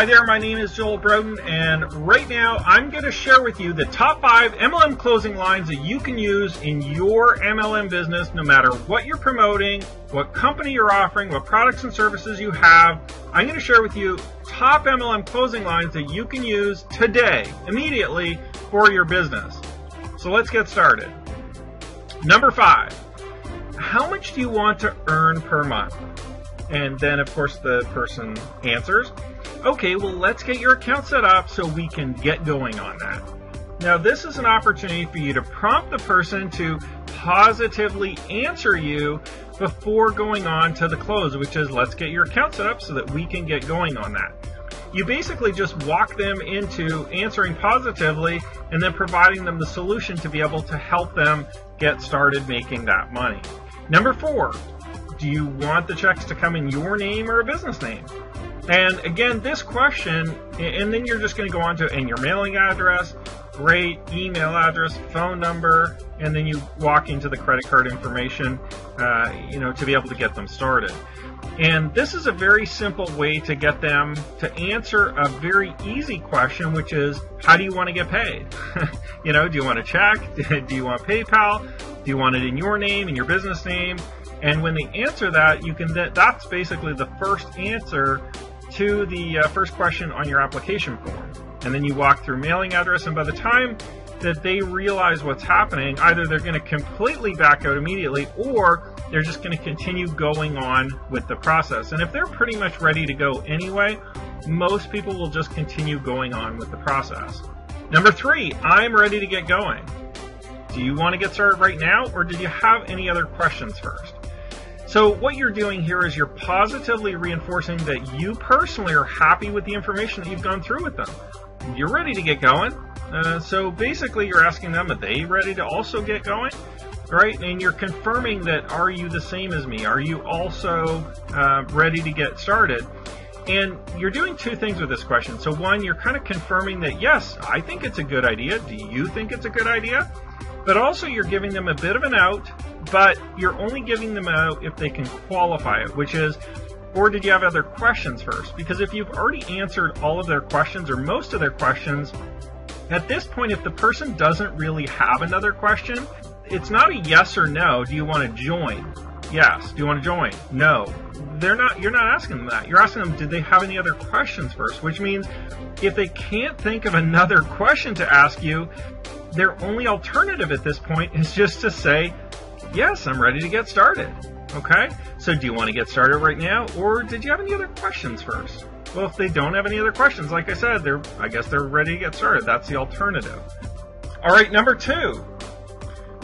Hi there, my name is Joel Broughton, and right now I'm going to share with you the top 5 MLM closing lines that you can use in your MLM business no matter what you're promoting, what company you're offering, what products and services you have. I'm going to share with you top MLM closing lines that you can use today, immediately, for your business. So let's get started. Number 5, how much do you want to earn per month? And then, of course, the person answers, okay, well, let's get your account set up so we can get going on that. Now, this is an opportunity for you to prompt the person to positively answer you before going on to the close, which is let's get your account set up so that we can get going on that. You basically just walk them into answering positively and then providing them the solution to be able to help them get started making that money. Number 4, do you want the checks to come in your name or a business name? And again, this question, and then you're just going to go on to and your mailing address, great, email address, phone number, and then you walk into the credit card information, to be able to get them started. And this is a very simple way to get them to answer a very easy question, which is, how do you want to get paid? Do you want a check? Do you want PayPal? Do you want it in your name, in your business name? And when they answer that, that's basically the first answer to the first question on your application form. And then you walk through mailing address, and by the time that they realize what's happening, either they're going to completely back out immediately, or they're just going to continue going on with the process. And if they're pretty much ready to go anyway, most people will just continue going on with the process. Number 3, I'm ready to get going. Do you want to get started right now, or did you have any other questions first? So what you're doing here is you're positively reinforcing that you personally are happy with the information that you've gone through with them. You're ready to get going. So basically you're asking them, are they ready to also get going? Right? And you're confirming that, are you the same as me? Are you also ready to get started? And you're doing 2 things with this question. So one, you're kind of confirming that, yes, I think it's a good idea. Do you think it's a good idea? But also you're giving them a bit of an out, but you're only giving them out if they can qualify it, which is, or did you have other questions first? Because if you've already answered all of their questions or most of their questions, at this point, if the person doesn't really have another question, it's not a yes or no. Do you want to join? Yes. Do you want to join? No. You're not asking them that. You're asking them, did they have any other questions first? Which means if they can't think of another question to ask you, their only alternative at this point is just to say, yes, I'm ready to get started. Okay? So do you want to get started right now, or did you have any other questions first? Well, if they don't have any other questions, like I said, I guess they're ready to get started. That's the alternative. All right, number 2.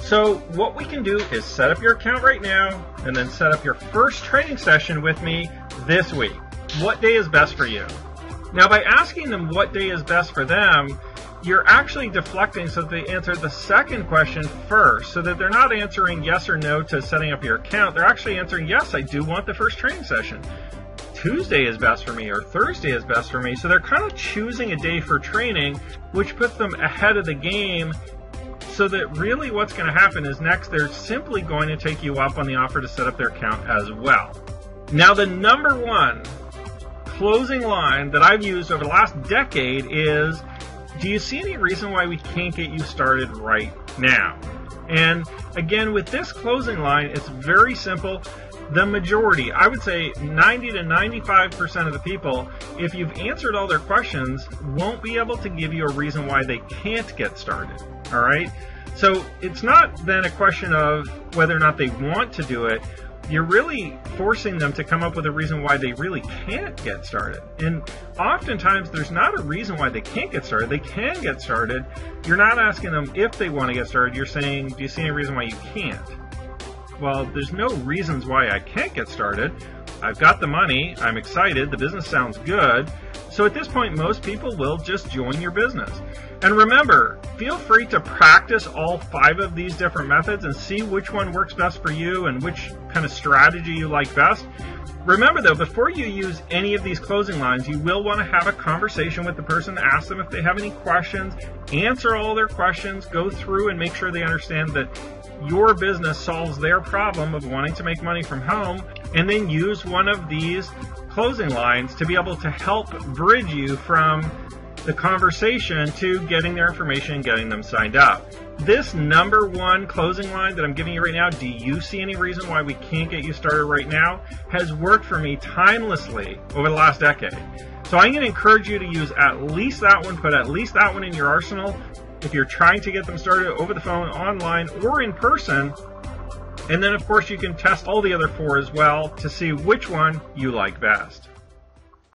So what we can do is set up your account right now and then set up your first training session with me this week. What day is best for you? Now, by asking them what day is best for them, you're actually deflecting so that they answer the second question first, so that they're not answering yes or no to setting up your account. They're actually answering, yes, I do want the first training session. Tuesday is best for me, or Thursday is best for me. So they're kind of choosing a day for training, which puts them ahead of the game, so that really what's going to happen is next they're simply going to take you up on the offer to set up their account as well. Now, the number 1 closing line that I've used over the last decade is, do you see any reason why we can't get you started right now? And again, with this closing line, it's very simple. The majority, I would say 90 to 95% of the people, if you've answered all their questions, won't be able to give you a reason why they can't get started. All right? So it's not then a question of whether or not they want to do it. You're really forcing them to come up with a reason why they really can't get started. And oftentimes there's not a reason why they can't get started. They can get started. You're not asking them if they want to get started. You're saying, do you see any reason why you can't? Well, there's no reasons why I can't get started. I've got the money. I'm excited. The business sounds good. So at this point, most people will just join your business. And remember, feel free to practice all 5 of these different methods and see which one works best for you and which kind of strategy you like best. Remember though, before you use any of these closing lines, you will want to have a conversation with the person, ask them if they have any questions, answer all their questions, go through and make sure they understand that your business solves their problem of wanting to make money from home, and then use one of these closing lines to be able to help bridge you from the conversation to getting their information and getting them signed up. This number one closing line that I'm giving you right now, do you see any reason why we can't get you started right now, has worked for me timelessly over the last decade. So I'm going to encourage you to use at least that one, put at least that one in your arsenal if you're trying to get them started over the phone, online, or in person. And then of course you can test all the other 4 as well to see which one you like best.